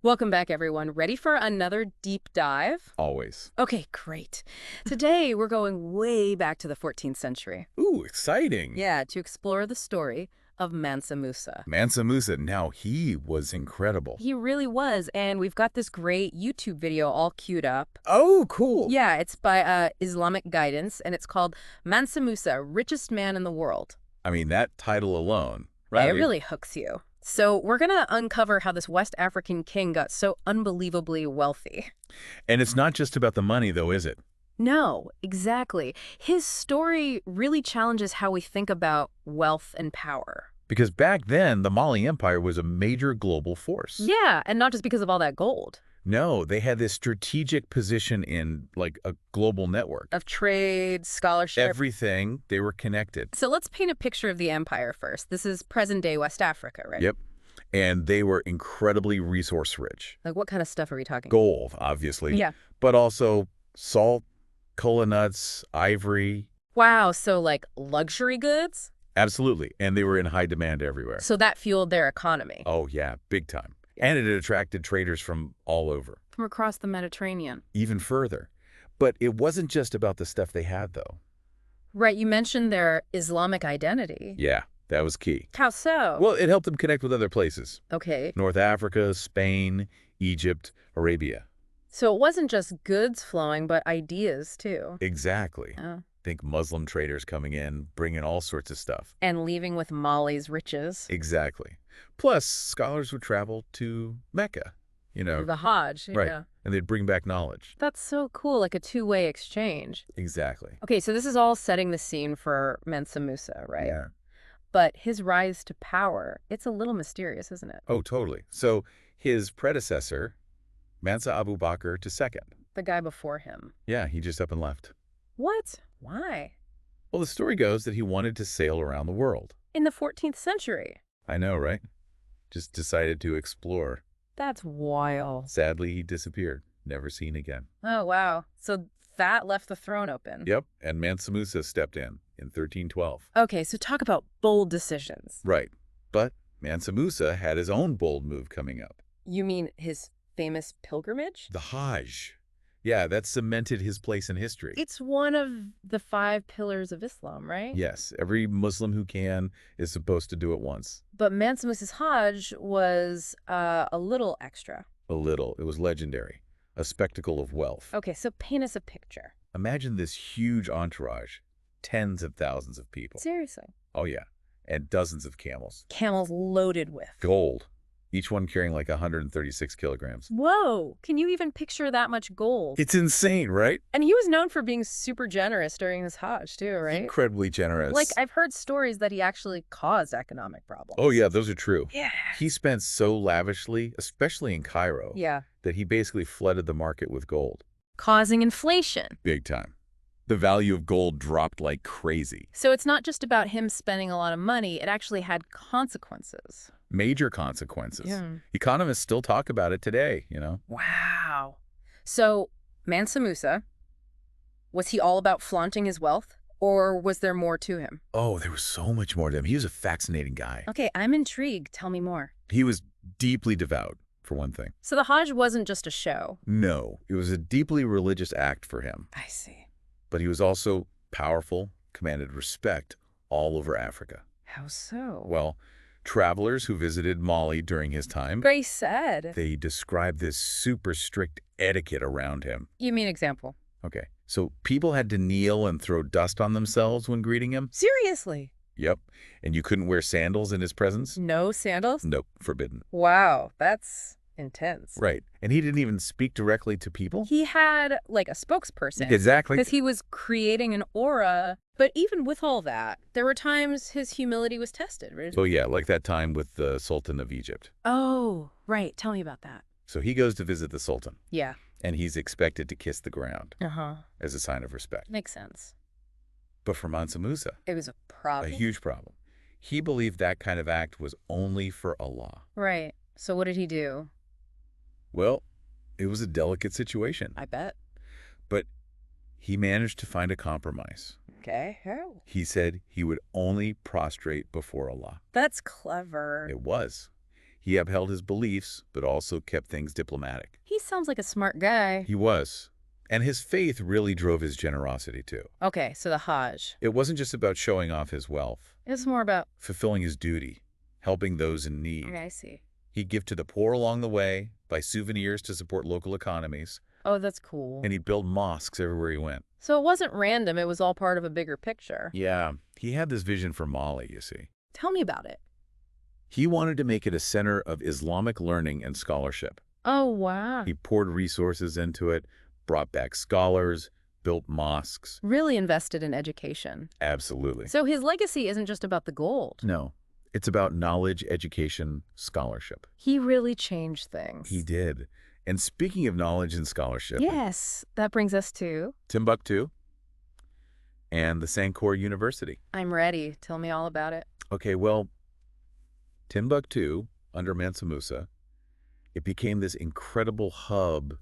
Welcome back, everyone. Ready for another deep dive? Always. Okay, great. Today, we're going way back to the 14th century. Ooh, exciting. Yeah, to explore the story of Mansa Musa. Mansa Musa, now he was incredible. He really was, and we've got this great YouTube video all queued up. Oh, cool. Yeah, it's by Islamic Guidance, and it's called Mansa Musa, Richest Man in the World. I mean, that title alone, Yeah, right? it really hooks you. So we're going to uncover how this West African king got so unbelievably wealthy. And it's not just about the money, though, is it? No, exactly. His story really challenges how we think about wealth and power. Because back then, the Mali Empire was a major global force. Yeah, and not just because of all that gold. No, they had this strategic position in, like, a global network. Of trade, scholarship. Everything, they were connected. So let's paint a picture of the empire first. This is present-day West Africa, right? Yep. And they were incredibly resource-rich. Like, what kind of stuff are we talking? Gold, obviously. Yeah. But also salt, kola nuts, ivory. Wow, so like luxury goods? Absolutely. And they were in high demand everywhere. So that fueled their economy. Oh, yeah, big time. And it attracted traders from all over. From across the Mediterranean. Even further. But it wasn't just about the stuff they had, though. Right, you mentioned their Islamic identity. Yeah, that was key. How so? Well, it helped them connect with other places. Okay. North Africa, Spain, Egypt, Arabia. So it wasn't just goods flowing, but ideas, too. Exactly. Oh. Think Muslim traders coming in, bringing all sorts of stuff. And leaving with Mali's riches. Exactly. Plus, scholars would travel to Mecca, The Hajj, right, yeah. and they'd bring back knowledge. That's so cool, like a two-way exchange. Exactly. Okay, so this is all setting the scene for Mansa Musa, right? Yeah. But his rise to power, it's a little mysterious, isn't it? Oh, totally. So his predecessor, Mansa Abu Bakr II. The guy before him. Yeah, he just up and left. What? Why? Well, the story goes that he wanted to sail around the world. In the 14th century. I know, right? Just decided to explore. That's wild. Sadly, he disappeared. Never seen again. Oh, wow. So that left the throne open. Yep, and Mansa Musa stepped in 1312. Okay, so talk about bold decisions. Right. But Mansa Musa had his own bold move coming up. You mean his famous pilgrimage? The Hajj. Yeah, that cemented his place in history. It's one of the 5 pillars of Islam, right? Yes, every Muslim who can is supposed to do it once. But Mansa Musa's Hajj was a little extra. A little. It was legendary. A spectacle of wealth. Okay, so paint us a picture. Imagine this huge entourage. Tens of thousands of people. Seriously. Oh, yeah. And dozens of camels. Camels loaded with. Gold. Each one carrying like 136 kilograms. Whoa! Can you even picture that much gold? It's insane, right? And he was known for being super generous during his Hajj, too, right? Incredibly generous. Like, I've heard stories that he actually caused economic problems. Oh, yeah, those are true. Yeah. He spent so lavishly, especially in Cairo, Yeah. that he basically flooded the market with gold. Causing inflation. Big time. The value of gold dropped like crazy. So it's not just about him spending a lot of money, it actually had consequences. Major consequences. Yeah. Economists still talk about it today, Wow. So, Mansa Musa, was he all about flaunting his wealth? Or was there more to him? Oh, there was so much more to him. He was a fascinating guy. Okay, I'm intrigued. Tell me more. He was deeply devout, for one thing. So the Hajj wasn't just a show. No, it was a deeply religious act for him. I see. But he was also powerful, commanded respect all over Africa. How so? Well, travelers who visited Mali during his time, Grace said. they described this super strict etiquette around him. You mean example? Okay, so people had to kneel and throw dust on themselves when greeting him. Seriously? Yep. And you couldn't wear sandals in his presence? No sandals? Nope, forbidden. Wow, that's intense. Right. And he didn't even speak directly to people? He had, like, a spokesperson. Exactly. Because he was creating an aura. But even with all that, there were times his humility was tested, right? Oh, yeah, like that time with the Sultan of Egypt. Oh, right. Tell me about that. So he goes to visit the Sultan, Yeah. and he's expected to kiss the ground Uh-huh. as a sign of respect. Makes sense. But for Mansa Musa, It was a a problem. huge problem. He believed that kind of act was only for Allah. Right. So what did he do? Well, it was a delicate situation, I bet. but he managed to find a compromise. Okay. How? He said he would only prostrate before Allah. That's clever. It was. He upheld his beliefs, but also kept things diplomatic. He sounds like a smart guy. He was. And his faith really drove his generosity, too. Okay, so the Hajj. It wasn't just about showing off his wealth, It's more about... fulfilling his duty, helping those in need. Okay, I see. He'd give to the poor along the way, buy souvenirs to support local economies, Oh, that's cool. and he'd build mosques everywhere he went. So it wasn't random, it was all part of a bigger picture. Yeah, he had this vision for Mali, you see. Tell me about it. He wanted to make it a center of Islamic learning and scholarship. Oh, wow. He poured resources into it, brought back scholars, built mosques. Really invested in education. Absolutely. So his legacy isn't just about the gold. No, it's about knowledge, education, scholarship. He really changed things. He did. And speaking of knowledge and scholarship, Yes, that brings us to... Timbuktu and the Sankore University. I'm ready. Tell me all about it. Okay, well, Timbuktu, under Mansa Musa, it became this incredible hub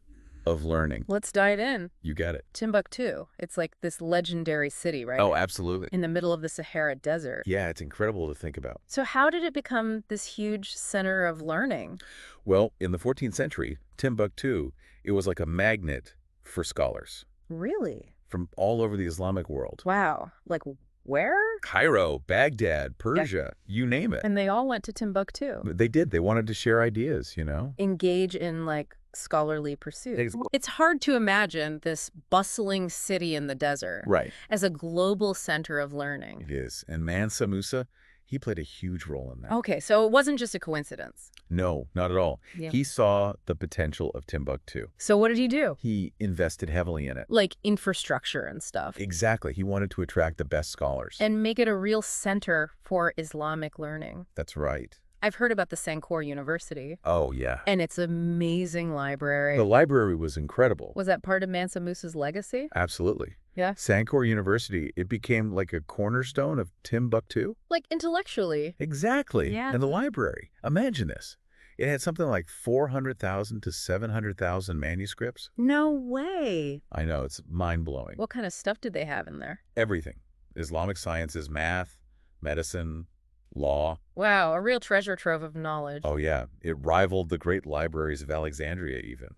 of learning. Let's dive in. You get it. Timbuktu. It's like this legendary city, right? Oh, absolutely. In the middle of the Sahara Desert. Yeah, it's incredible to think about. So how did it become this huge center of learning? Well, in the 14th century, Timbuktu, it was like a magnet for scholars Really? from all over the Islamic world. Wow. Like where? Cairo, Baghdad, Persia, you name it. And they all went to Timbuktu. They did. They wanted to share ideas, you know? Engage in like scholarly pursuits. Ex- It's hard to imagine this bustling city in the desert Right. as a global center of learning. It is. And Mansa Musa, he played a huge role in that. Okay, so it wasn't just a coincidence. No, not at all. Yeah. He saw the potential of Timbuktu. So what did he do? He invested heavily in it. Like infrastructure and stuff. Exactly. He wanted to attract the best scholars. And make it a real center for Islamic learning. That's right. I've heard about the Sankore University Oh, yeah. and its amazing library. The library was incredible. Was that part of Mansa Musa's legacy? Absolutely. Yeah. Sankore University, it became like a cornerstone of Timbuktu. Like intellectually. Exactly. Yeah. And the library. Imagine this. It had something like 400,000 to 700,000 manuscripts. No way. I know, it's mind-blowing. What kind of stuff did they have in there? Everything. Islamic sciences, math, medicine, law. Wow, a real treasure trove of knowledge. Oh, yeah. It rivaled the great libraries of Alexandria, even.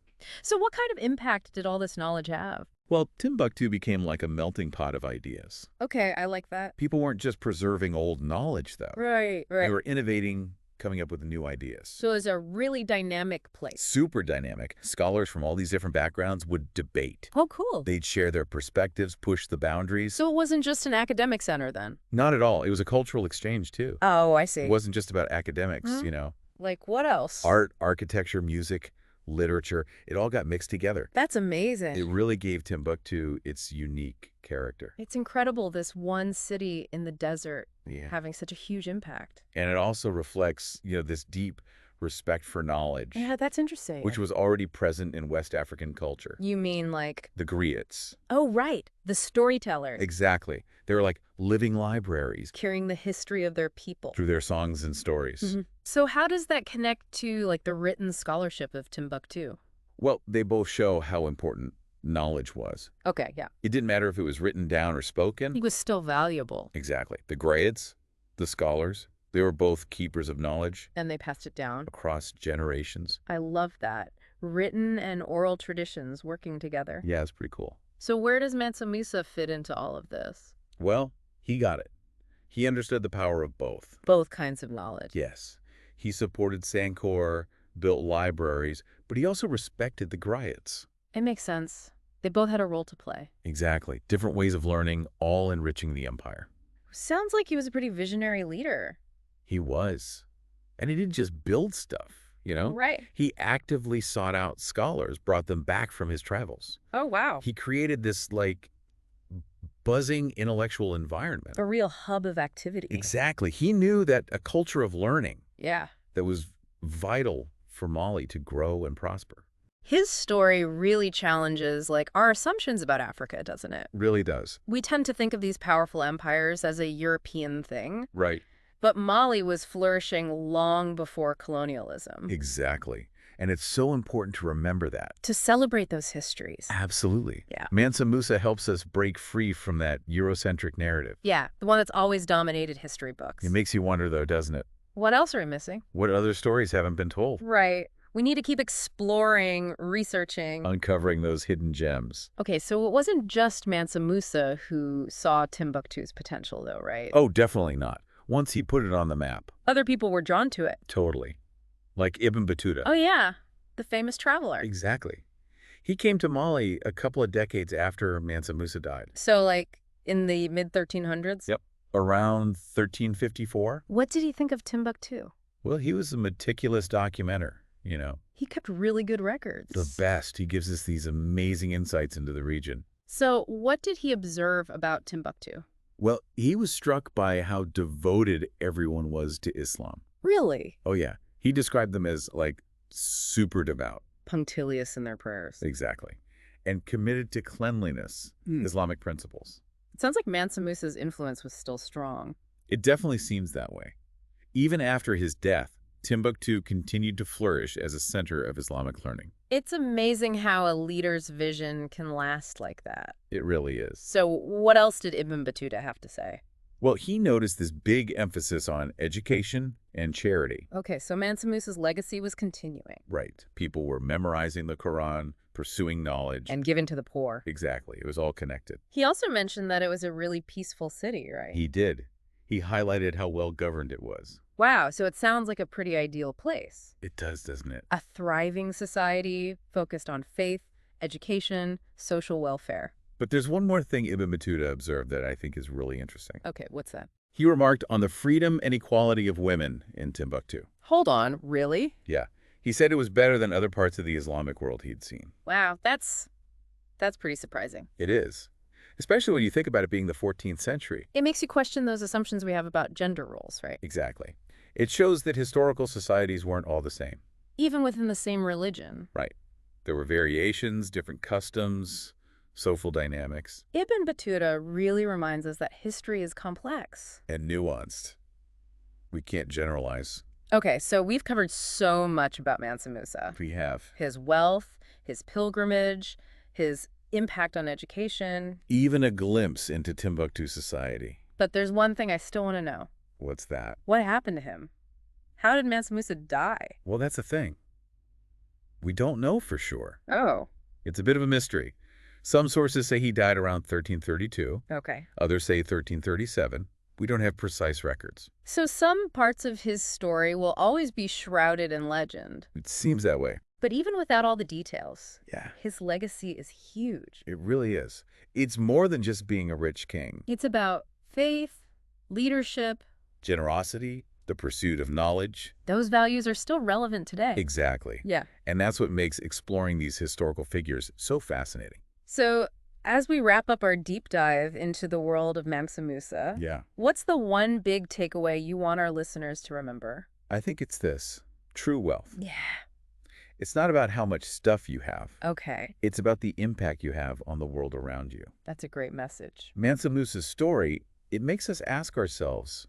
So what kind of impact did all this knowledge have? Well, Timbuktu became like a melting pot of ideas. Okay, I like that. People weren't just preserving old knowledge, though. Right. They were innovating, coming up with new ideas. So it's a really dynamic place. Super dynamic. Scholars from all these different backgrounds would debate. Oh, cool. They'd share their perspectives, push the boundaries. So it wasn't just an academic center then? Not at all. It was a cultural exchange, too. Oh, I see. It wasn't just about academics, Hmm. you know. Like what else? Art, architecture, music, literature, it all got mixed together. That's amazing. It really gave Timbuktu its unique character. It's incredible, this one city in the desert Yeah. having such a huge impact. And it also reflects, this deep respect for knowledge, Yeah, that's interesting. which was already present in West African culture. You mean like... The griots. Oh, right. The storytellers. Exactly. They were like living libraries Carrying the history of their people. through their songs and stories. Mhm. So how does that connect to like the written scholarship of Timbuktu? Well, they both show how important knowledge was. Okay, yeah. It didn't matter if it was written down or spoken. He was still valuable, Exactly. The griots, the scholars, they were both keepers of knowledge and they passed it down. across generations. I love that. Written and oral traditions working together. Yeah, it's pretty cool. So where does Mansa Musa fit into all of this? Well, he got it. He understood the power of both. Both kinds of knowledge. Yes. He supported Sankore, built libraries, but he also respected the griots. It makes sense. They both had a role to play. Exactly. Different ways of learning, all enriching the empire. Sounds like he was a pretty visionary leader. He was. And he didn't just build stuff, Right. He actively sought out scholars, brought them back from his travels. Oh, wow. He created this, buzzing intellectual environment. A real hub of activity. Exactly. He knew that a culture of learning Yeah. that was vital for Mali to grow and prosper. His story really challenges like our assumptions about Africa, doesn't it? Really does. We tend to think of these powerful empires as a European thing, Right. but Mali was flourishing long before colonialism. Exactly. And it's so important to remember that. To celebrate those histories. Absolutely. Yeah. Mansa Musa helps us break free from that Eurocentric narrative. Yeah, the one that's always dominated history books. It makes you wonder, though, doesn't it? What else are we missing? What other stories haven't been told? Right. We need to keep exploring, researching. Uncovering those hidden gems. Okay, so it wasn't just Mansa Musa who saw Timbuktu's potential, though, right? Oh, definitely not. Once he put it on the map. Other people were drawn to it. Totally. Like Ibn Battuta. Oh, yeah. The famous traveler. Exactly. He came to Mali a couple of decades after Mansa Musa died. So, like, in the mid-1300s? Yep. Around 1354. What did he think of Timbuktu? Well, he was a meticulous documenter, you know. He kept really good records. The best. He gives us these amazing insights into the region. So, what did he observe about Timbuktu? Well, he was struck by how devoted everyone was to Islam. Really? Oh, yeah. He described them as, like, super devout. Punctilious in their prayers. Exactly. And committed to cleanliness, Islamic principles. It sounds like Mansa Musa's influence was still strong. It definitely seems that way. Even after his death, Timbuktu continued to flourish as a center of Islamic learning. It's amazing how a leader's vision can last like that. It really is. So what else did Ibn Battuta have to say? Well, he noticed this big emphasis on education and charity. Okay, so Mansa Musa's legacy was continuing. Right. People were memorizing the Quran, pursuing knowledge. And giving to the poor. Exactly. It was all connected. He also mentioned that it was a really peaceful city, right? He did. He highlighted how well governed it was. Wow, so it sounds like a pretty ideal place. It does, doesn't it? A thriving society focused on faith, education, social welfare. But there's one more thing Ibn Battuta observed that I think is really interesting. Okay, what's that? He remarked on the freedom and equality of women in Timbuktu. Hold on, really? Yeah. He said it was better than other parts of the Islamic world he'd seen. Wow, that's pretty surprising. It is. Especially when you think about it being the 14th century. It makes you question those assumptions we have about gender roles, right? Exactly. It shows that historical societies weren't all the same. Even within the same religion. Right. There were variations, different customs, social dynamics. Ibn Battuta really reminds us that history is complex. And nuanced. We can't generalize. Okay, so we've covered so much about Mansa Musa. We have. His wealth, his pilgrimage, his impact on education. Even a glimpse into Timbuktu society. But there's one thing I still want to know. What's that? What happened to him? How did Mansa Musa die? Well, that's the thing. We don't know for sure. Oh. It's a bit of a mystery. Some sources say he died around 1332. Okay. Others say 1337. We don't have precise records. So some parts of his story will always be shrouded in legend. It seems that way. But even without all the details, Yeah. his legacy is huge. It really is. It's more than just being a rich king. It's about faith, leadership. Generosity, the pursuit of knowledge. Those values are still relevant today. Exactly. Yeah. And that's what makes exploring these historical figures so fascinating. So as we wrap up our deep dive into the world of Mansa Musa, Yeah. what's the one big takeaway you want our listeners to remember? I think it's this. True wealth. Yeah. It's not about how much stuff you have. Okay. It's about the impact you have on the world around you. That's a great message. Mansa Musa's story, it makes us ask ourselves,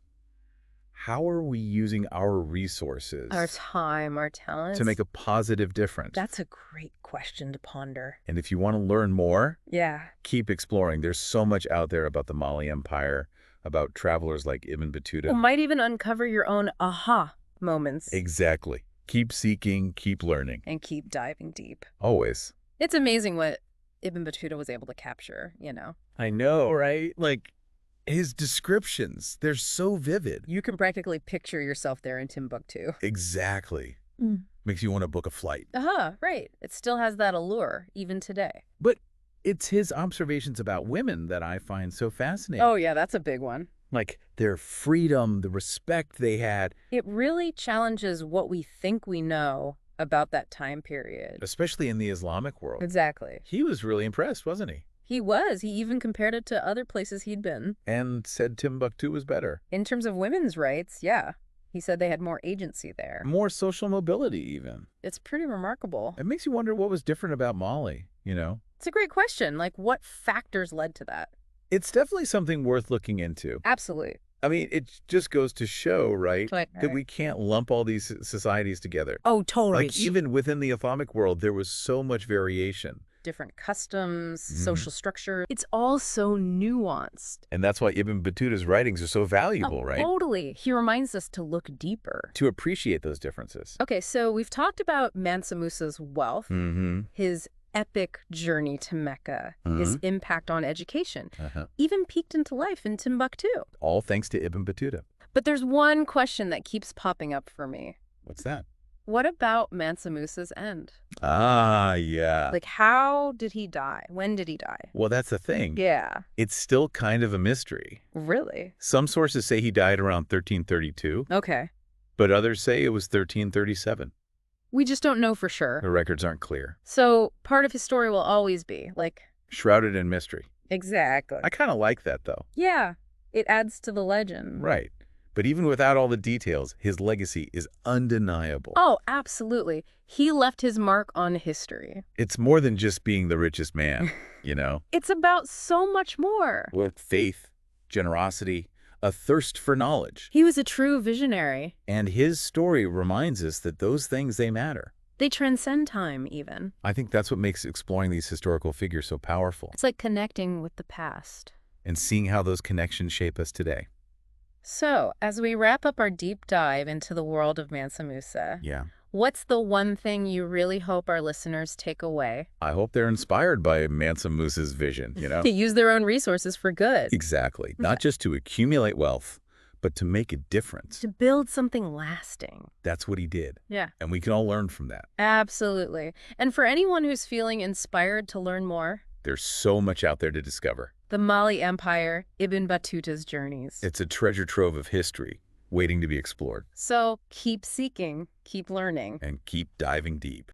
how are we using our resources Our time, our talents. to make a positive difference? That's a great question to ponder. And if you want to learn more, Yeah. keep exploring. There's so much out there about the Mali Empire, about travelers like Ibn Battuta. Well, might even uncover your own aha moments. Exactly. Keep seeking, keep learning. And keep diving deep. Always. It's amazing what Ibn Battuta was able to capture, you know? I know, right? Like, his descriptions, they're so vivid. You can practically picture yourself there in Timbuktu. Exactly. Makes you want to book a flight. Right. It still has that allure, even today. But it's his observations about women that I find so fascinating. Oh, yeah, that's a big one. Like, their freedom, the respect they had. It really challenges what we think we know about that time period. Especially in the Islamic world. Exactly. He was really impressed, wasn't he? He was. He even compared it to other places he'd been. And said Timbuktu was better. In terms of women's rights, yeah. He said they had more agency there. More social mobility, even. It's pretty remarkable. It makes you wonder what was different about Mali, you know? It's a great question. Like, what factors led to that? It's definitely something worth looking into. Absolutely. I mean, it just goes to show, right, Right. that we can't lump all these societies together. Oh, totally. Like, even within the Islamic world, there was so much variation. different customs, Mm. social structure. It's all so nuanced. And that's why Ibn Battuta's writings are so valuable, right? Totally. He reminds us to look deeper. To appreciate those differences. Okay, so we've talked about Mansa Musa's wealth, Mm-hmm. his epic journey to Mecca, his impact on education, even peeked into life in Timbuktu. All thanks to Ibn Battuta. But there's one question that keeps popping up for me. What's that? What about Mansa Musa's end? Ah, yeah. Like, how did he die? When did he die? Well, that's the thing. Yeah. It's still kind of a mystery. Really? Some sources say he died around 1332, Okay. but others say it was 1337. We just don't know for sure. The records aren't clear. So part of his story will always be, like... Shrouded in mystery. Exactly. I kind of like that, though. Yeah. It adds to the legend. Right. But even without all the details, his legacy is undeniable. Oh, absolutely. He left his mark on history. It's more than just being the richest man, you know? It's about so much more. With faith, generosity, a thirst for knowledge. He was a true visionary. And his story reminds us that those things, they matter. They transcend time, even. I think that's what makes exploring these historical figures so powerful. It's like connecting with the past. And seeing how those connections shape us today. So, as we wrap up our deep dive into the world of Mansa Musa, Yeah. what's the one thing you really hope our listeners take away? I hope they're inspired by Mansa Musa's vision, you know? To use their own resources for good. Exactly. Not just to accumulate wealth, but to make a difference. To build something lasting. That's what he did. Yeah. And we can all learn from that. Absolutely. And for anyone who's feeling inspired to learn more, There's so much out there to discover. the Mali Empire, Ibn Battuta's journeys. It's a treasure trove of history waiting to be explored. So keep seeking, keep learning. And keep diving deep.